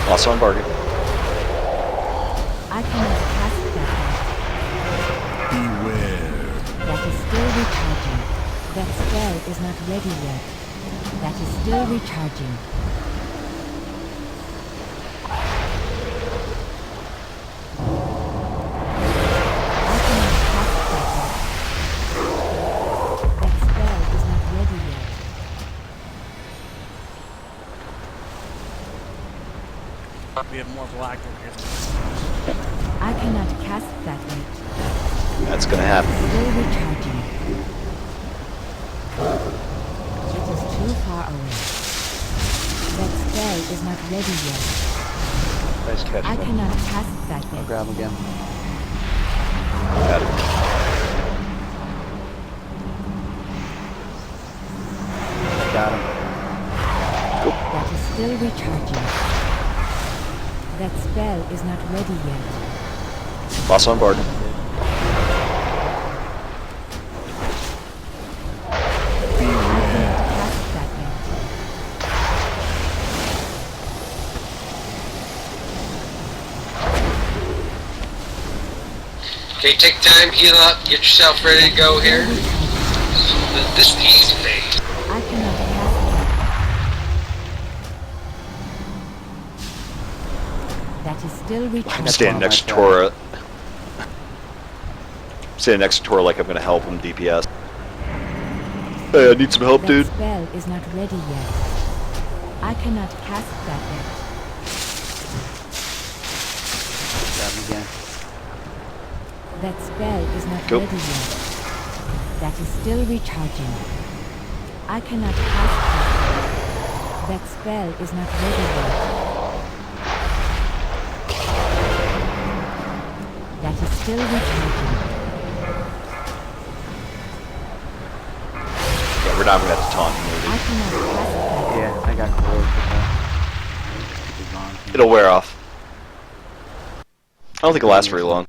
Also on bargain. I cannot cast that Beware. yet. That is still recharging. That spell is not ready yet. That is still recharging. I cannot cast that yet. That spell is not ready yet. We have more black over here. I cannot cast that yet. That's gonna happen. Still recharging. It is too far away. That spell is not ready yet. Nice catch. I Phil. cannot cast that I'll yet. grab him again. Got it. Got him. That is still recharging. That spell is not ready yet. Also on bargain. I cannot cast that yet. Okay, take time, heal up, get yourself ready to go here. This is the easy phase. I cannot cast that. That is still I'm recharging. standing next to Tora. Standing next to Tora like I'm gonna help him DPS. Hey, I need some help, That dude. spell is not ready yet. I cannot cast that yet. Grab him again. That spell is not Go. ready yet. That is still recharging. I cannot cast that. That spell is not ready yet. That is still recharging. Yeah, we're not gonna have to taunt him, I maybe. cannot cast that. Yeah, I got corrode with that. He's gone. It'll wear off. I don't think it'll last very long.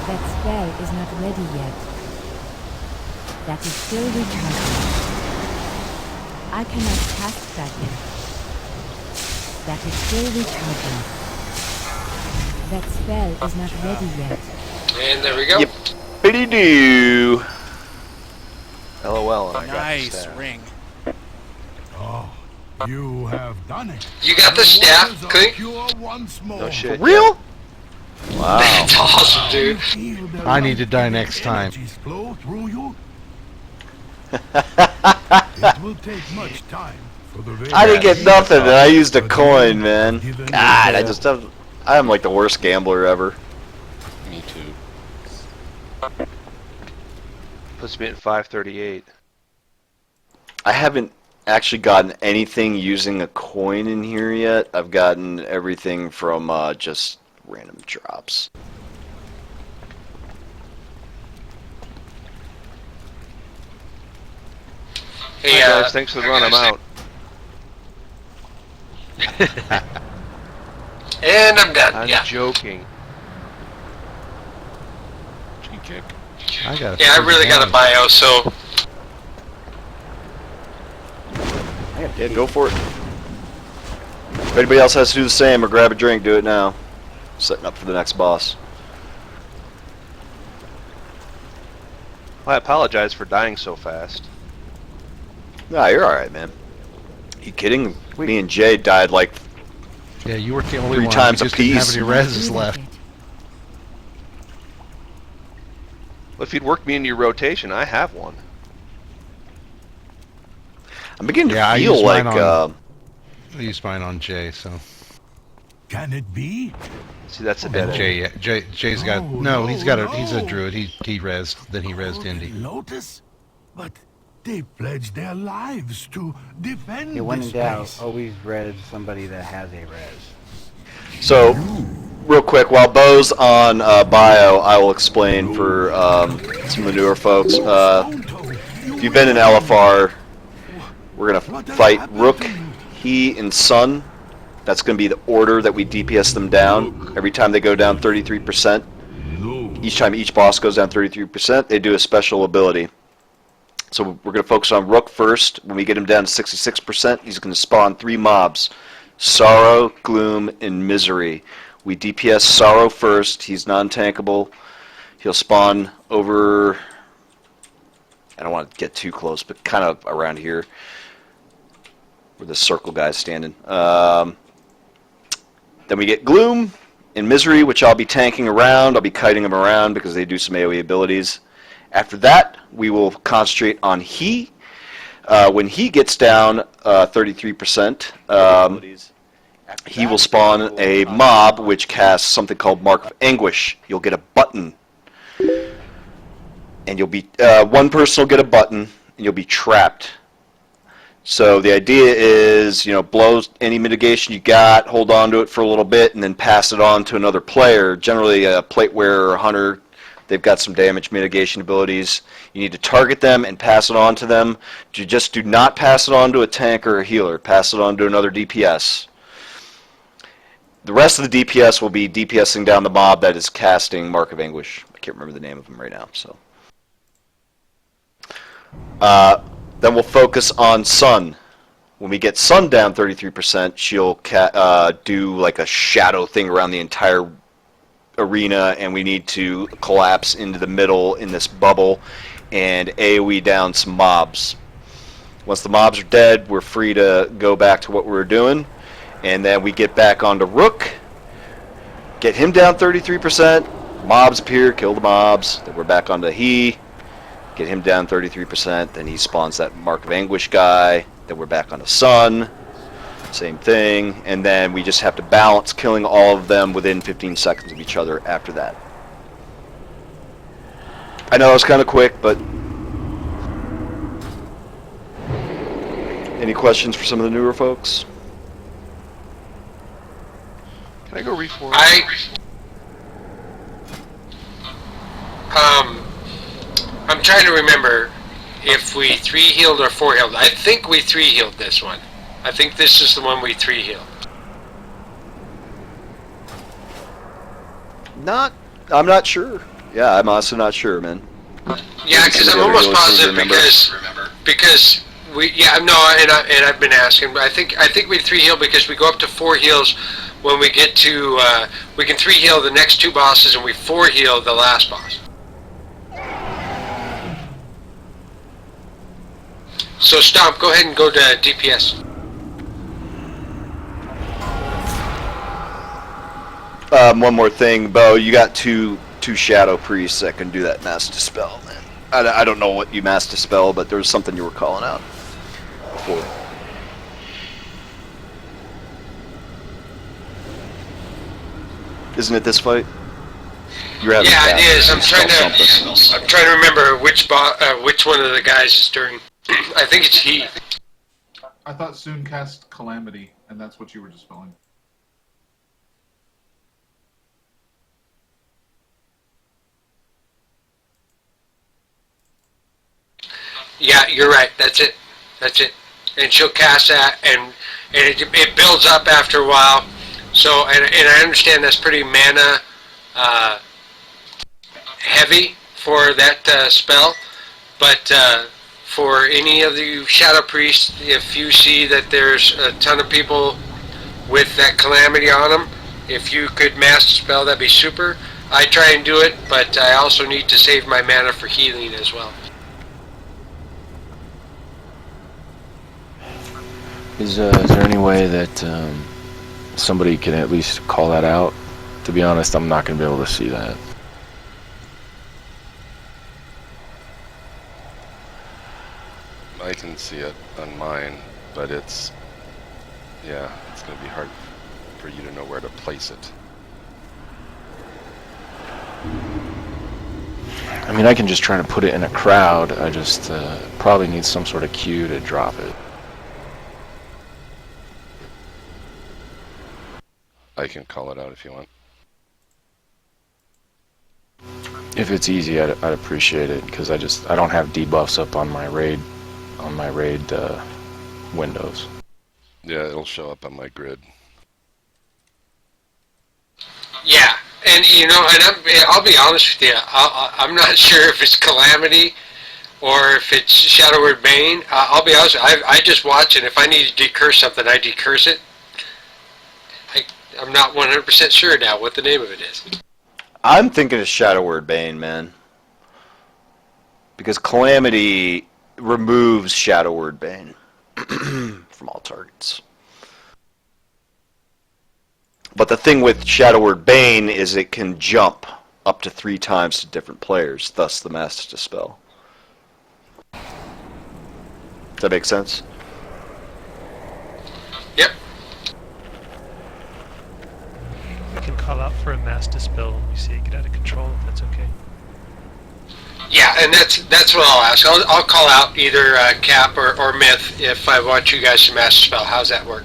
That spell is not ready yet. That is still recharging. I cannot cast that yet. That is still recharging. That spell is not ready yet. And there we go. Yep. Biddy doo. LOL. And I got the Nice staff. ring. Oh, you have done it. You got the staff, waters are Clink? pure once more. No shit. Real? Wow. That's awesome, dude. Feel the I need to die life-giving next time. energies flow through you. It will take much time for the very I didn't get nothing, and I used a coin, man. God, I'm like the worst gambler ever. Me too. Puts me at 538. I haven't actually gotten anything using a coin in here yet. I've gotten everything from just random drops. Hey, Hi guys, thanks for the run. I'm out. And I'm done. I'm Yeah. joking. G-kick. I got. Yeah, I really got a bio, so Yeah, go for it. If anybody else has to do the same or grab a drink, do it now. Setting up for the next boss. Well, I apologize for dying so fast. Nah, you're alright, man. You kidding? Me and Jay died like Yeah, you were the only 3 one. times You just didn't apiece. have any reses left. Well, if you'd worked me into your rotation, I have one. I'm beginning Yeah, I to feel used like mine on- I used mine on Jay, so. Can it be? See, that's a And dead end. Jay's got No, no. He's got a. no, He's a no. druid. He rezzed. Then he rezzed Indy. Lotus? But they pledged their lives to defend Yeah, when this in doubt, place. always res somebody that has a res. So, real quick, while Bo's on bio, I will explain for some of the newer folks. If you've been in LFR, we're going to fight Rook, He, and Sun. That's going to be the order that we DPS them down. Every time they go down 33%, each time each boss goes down 33%, they do a special ability. So we're going to focus on Rook first. When we get him down to 66%, he's going to spawn 3 mobs: Sorrow, Gloom, and Misery. We DPS Sorrow first. He's non-tankable. He'll spawn over, I don't want to get too close, but kind of around here where the circle guy's standing. Then we get Gloom and Misery, which I'll be tanking around. I'll be kiting them around because they do some AoE abilities. After that, we will concentrate on He. When He gets down 33%, he will spawn a mob which casts something called Mark of Anguish. You'll get a button. And you'll be one person will get a button, and you'll be trapped. So the idea is, blow any mitigation you got, hold on to it for a little bit, and then pass it on to another player. Generally, a plate wearer or a hunter, they've got some damage mitigation abilities. You need to target them and pass it on to them. Just do not pass it on to a tank or a healer. Pass it on to another DPS. The rest of the DPS will be DPSing down the mob that is casting Mark of Anguish. I can't remember the name of him right now. So. Then we'll focus on Sun. When we get Sun down 33%, she'll do like a shadow thing around the entire arena, and we need to collapse into the middle in this bubble and AoE down some mobs. Once the mobs are dead, we're free to go back to what we were doing, and then we get back onto Rook, get him down 33%, mobs appear, kill the mobs, then we're back onto He. Get him down 33%, then he spawns that Mark of Anguish guy, then we're back on the Sun, same thing, and then we just have to balance killing all of them within 15 seconds of each other after that. I know it's kind of quick, but any questions for some of the newer folks? Can I go reform? I'm trying to remember if we 3-healed or 4-healed. I think we 3-healed this one. I think this is the one we 3-healed. I'm not sure. Yeah, I'm also not sure, man. Yeah, because I'm almost positive because we and I've been asking, but I think we 3-heal because we go up to 4 heals when we get to we can 3-heal the next 2 bosses and we 4-heal the last boss. So Stomp, go ahead and go to DPS. One more thing, Bo. You got two Shadow Priests that can do that Mass Dispel, man. I don't know what you Mass Dispel, but there was something you were calling out before. Isn't it this fight? You're having it is. I'm trying to remember which one of the guys is during. I think it's He. I thought Soon cast Calamity, and that's what you were dispelling. Yeah, you're right. That's it. And she'll cast that, and it builds up after a while. So, and I understand that's pretty mana heavy for that spell, but for any of you Shadow Priests, if you see that there's a ton of people with that Calamity on them, if you could Mass Dispel, that'd be super. I try and do it, but I also need to save my mana for healing as well. Is there any way that somebody can at least call that out? To be honest, I'm not going to be able to see that. I can see it on mine, but it's going to be hard for you to know where to place it. I mean, I can just try to put it in a crowd. I just probably need some sort of cue to drop it. I can call it out if you want. If it's easy, I'd appreciate it, because I don't have debuffs up on my raid windows. Yeah, it'll show up on my grid. Yeah, and and I'll be honest with you, I'm not sure if it's Calamity or if it's Shadow Word Bane, I'll be honest, I just watch, and if I need to decurse something, I decurse it. I'm not 100% sure now what the name of it is. I'm thinking of Shadow Word Bane, man. Because Calamity removes Shadow Word Bane from all targets. But the thing with Shadow Word Bane is it can jump up to 3 times to different players, thus the Mass Dispel. Does that make sense? Yep. I can call out for a Mass Dispel when we see it get out of control, if that's okay. Yeah, and that's what I'll ask. I'll call out either Cap or Myth if I want you guys to Master Spell. How's that work?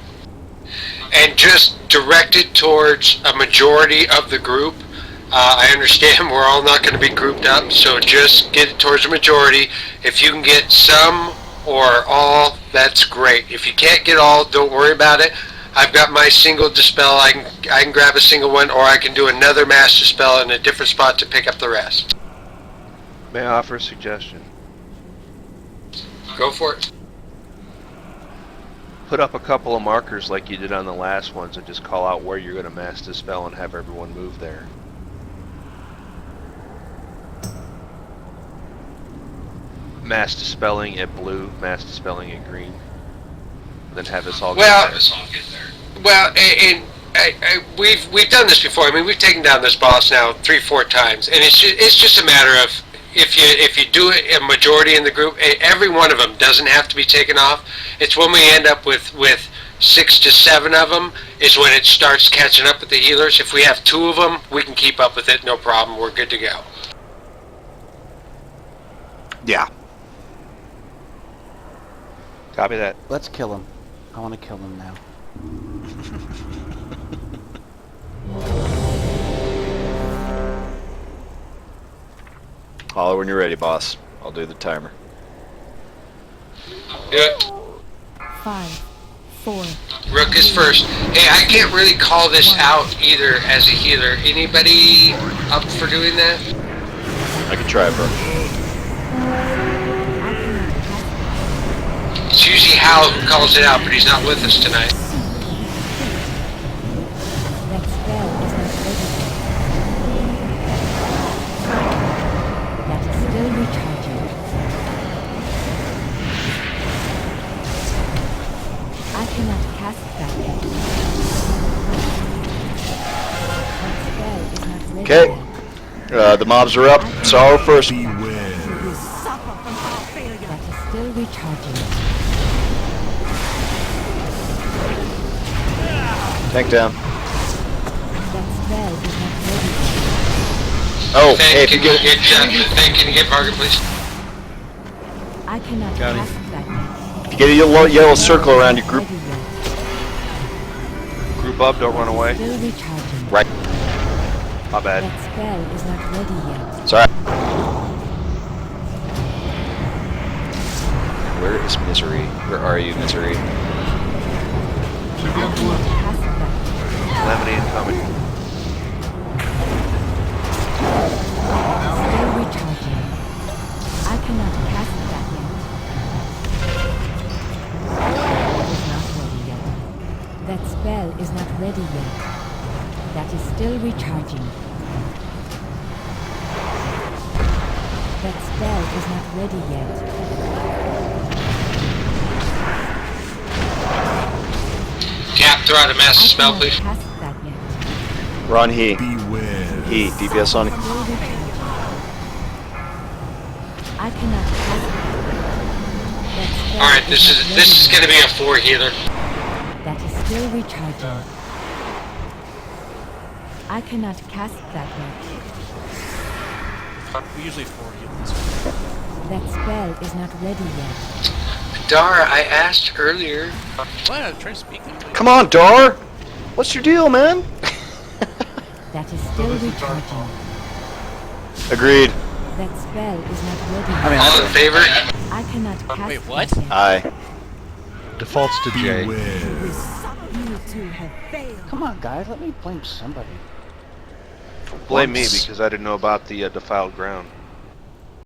And just direct it towards a majority of the group. I understand we're all not going to be grouped up, so just get it towards the majority. If you can get some or all, that's great. If you can't get all, don't worry about it. I've got my single Dispel. I can grab a single one, or I can do another Master Spell in a different spot to pick up the rest. May I offer a suggestion? Go for it. Put up a couple of markers like you did on the last ones and just call out where you're going to Mass Dispel and have everyone move there. Mass Dispelling at blue, Mass Dispelling at green. Then have us all get there. Well, and we've done this before. I mean, we've taken down this boss now 3-4 times, and it's just a matter of if you do it a majority in the group, every one of them doesn't have to be taken off. It's when we end up with 6 to 7 of them is when it starts catching up with the healers. If we have 2 of them, we can keep up with it, no problem. We're good to go. Yeah. Copy that. Let's kill him. I want to kill him now. Holler when you're ready, boss. I'll do the timer. Do it. 5, 4. Rook is first. Hey, I can't really call this out either as a healer. Anybody up for doing that? I can try it, bro. It's usually Hal who calls it out, but he's not with us tonight. That spell is not ready. That is still recharging. I cannot cast that yet. That spell is not ready. Okay. The mobs are up. Sorrow first. That is still recharging. Tank down. That spell is not ready. Oh, Thank, hey, if you can get you get Margaret, please? I cannot Got cast that yet. if you get a yellow circle around your group, Ready yet. Group up, don't run away. Still recharging. right? My bad. That spell is not ready yet. It's alright. Where is Misery? Where are you, Misery? Cast that. Calamity incoming. Still recharging. I cannot cast that yet. That is not ready yet. That spell is not ready yet. That is still recharging. That spell is not ready yet. Cap, throw out a master I spell, cannot please. cast that yet. We're on He. Beware. He. DPS on. Still recharging. I cannot cast that. That spell Alright, is not ready this is yet. gonna be a 4 healer. That is still recharging. I cannot cast that yet. We usually 4 healers. That spell is not ready yet. Dara, I asked earlier. Why not try speaking? Come on, Dar! What's your deal, man? That is still recharging. Agreed. That spell is not ready I mean, yet. All in favor? I cannot cast Wait, what? that yet. Aye. Defaults to J. Beware. You two have failed. come on, guys. Let me blame somebody. Blame me Once. because I didn't know about the defiled ground.